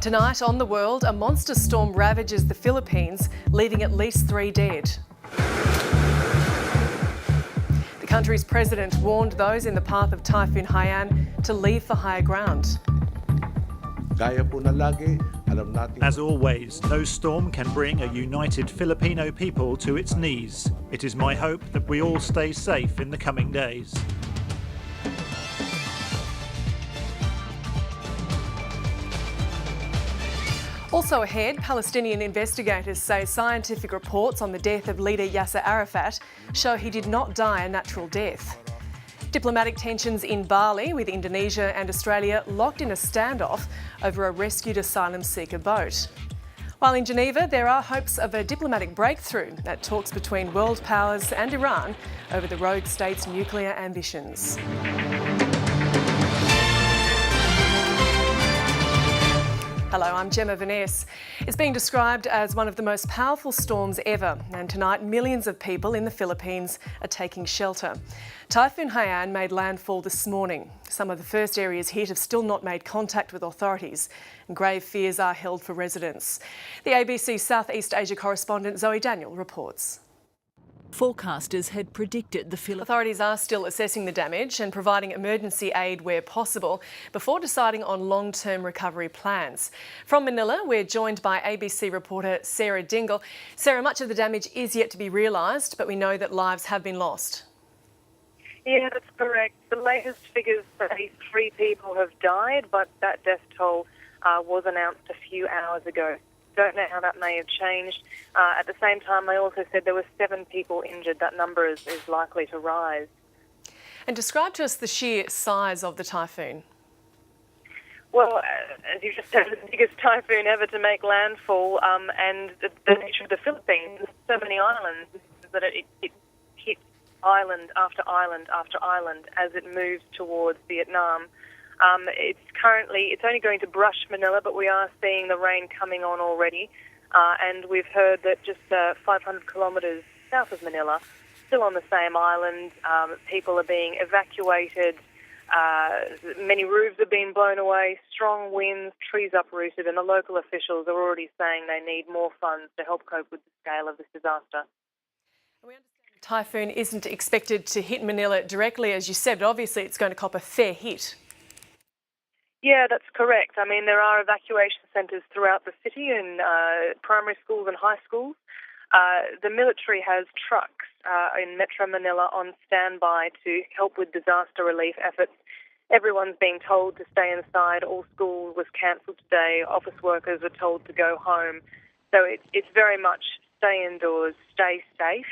Tonight on The World, a monster storm ravages the Philippines, leaving at least 3 dead. The country's president warned those in the path of Typhoon Haiyan to leave for higher ground. As always, no storm can bring a united Filipino people to its knees. It is my hope that we all stay safe in the coming days. Also ahead, Palestinian investigators say scientific reports on the death of leader Yasser Arafat show he did not die a natural death. Diplomatic tensions in Bali with Indonesia and Australia locked in a standoff over a rescued asylum seeker boat. While in Geneva, there are hopes of a diplomatic breakthrough at talks between world powers and Iran over the rogue state's nuclear ambitions. Hello, I'm Gemma Veness. It's being described as one of the most powerful storms ever, and tonight millions of people in the Philippines are taking shelter. Typhoon Haiyan made landfall this morning. Some of the first areas hit have still not made contact with authorities, and grave fears are held for residents. The ABC Southeast Asia correspondent Zoe Daniel reports. Forecasters had predicted the Philippines. Authorities are still assessing the damage and providing emergency aid where possible before deciding on long-term recovery plans. From Manila, we're joined by ABC reporter Sarah Dingle. Sarah, much of the damage is yet to be realised, but we know that lives have been lost. Yeah, that's correct. The latest figures say 3 people have died, but that death toll was announced a few hours ago. Don't know how that may have changed. At the same time, they also said there were 7 people injured. That number is likely to rise. And describe to us the sheer size of the typhoon. Well, as you just said, the biggest typhoon ever to make landfall, and the nature of the Philippines, so many islands, that it hits island after island after island as it moves towards Vietnam. It's only going to brush Manila, but we are seeing the rain coming on already. And we've heard that just 500 kilometres south of Manila, still on the same island, people are being evacuated. Many roofs are being blown away, strong winds, trees uprooted, and the local officials are already saying they need more funds to help cope with the scale of this disaster. We understand the typhoon isn't expected to hit Manila directly, as you said, but obviously it's going to cop a fair hit. Yeah, that's correct. I mean, there are evacuation centres throughout the city in primary schools and high schools. The military has trucks in Metro Manila on standby to help with disaster relief efforts. Everyone's being told to stay inside. All school was cancelled today. Office workers are told to go home. So it's very much stay indoors, stay safe.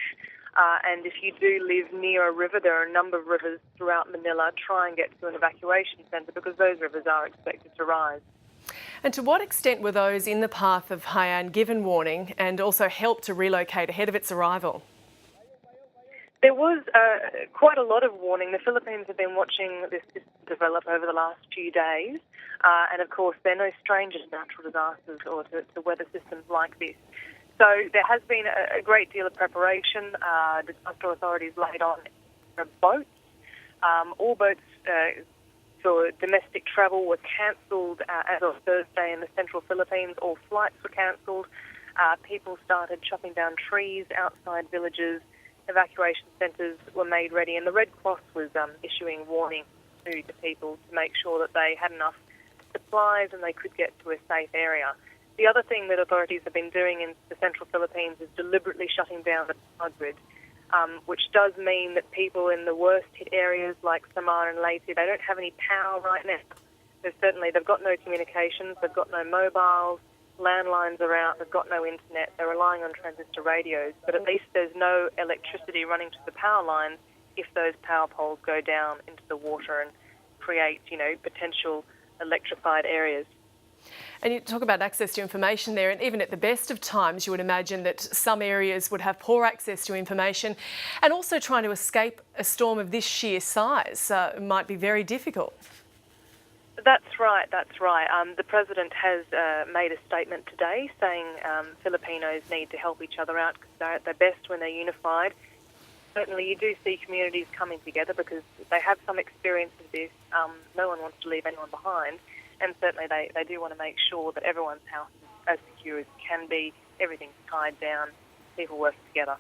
And if you do live near a river, there are a number of rivers throughout Manila, try and get to an evacuation centre because those rivers are expected to rise. And to what extent were those in the path of Haiyan given warning and also helped to relocate ahead of its arrival? There was quite a lot of warning. The Philippines have been watching this develop over the last few days. And of course, they're no strangers to natural disasters or to weather systems like this. So there has been a great deal of preparation. Disaster authorities laid on boats. All boats for domestic travel were cancelled as of Thursday in the central Philippines. All flights were cancelled. People started chopping down trees outside villages. Evacuation centres were made ready, and the Red Cross was issuing warning to people to make sure that they had enough supplies and they could get to a safe area. The other thing that authorities have been doing in the central Philippines is deliberately shutting down the power grid, which does mean that people in the worst hit areas like Samar and Leyte, they don't have any power right now. So certainly they've got no communications, they've got no mobiles, landlines are out, they've got no internet, they're relying on transistor radios, but at least there's no electricity running to the power lines if those power poles go down into the water and create, potential electrified areas. And you talk about access to information there, and even at the best of times, you would imagine that some areas would have poor access to information, and also trying to escape a storm of this sheer size might be very difficult. That's right. The President has made a statement today saying Filipinos need to help each other out because they're at their best when they're unified. Certainly you do see communities coming together because they have some experience of this. No one wants to leave anyone behind. and certainly they do want to make sure that everyone's house is as secure as it can be, everything's tied down, people working together.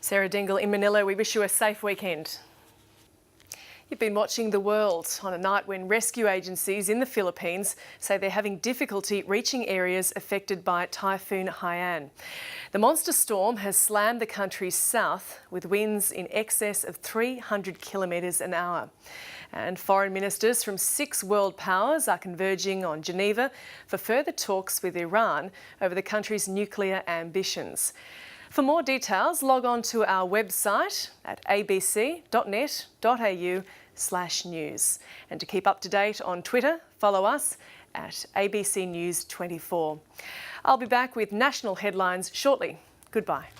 Sarah Dingle in Manila, we wish you a safe weekend. You've been watching The World on a night when rescue agencies in the Philippines say they're having difficulty reaching areas affected by Typhoon Haiyan. The monster storm has slammed the country's south with winds in excess of 300 kilometres an hour. And foreign ministers from 6 world powers are converging on Geneva for further talks with Iran over the country's nuclear ambitions. For more details, log on to our website at abc.net.au/news. And to keep up to date on Twitter, follow us at ABC News 24. I'll be back with national headlines shortly. Goodbye.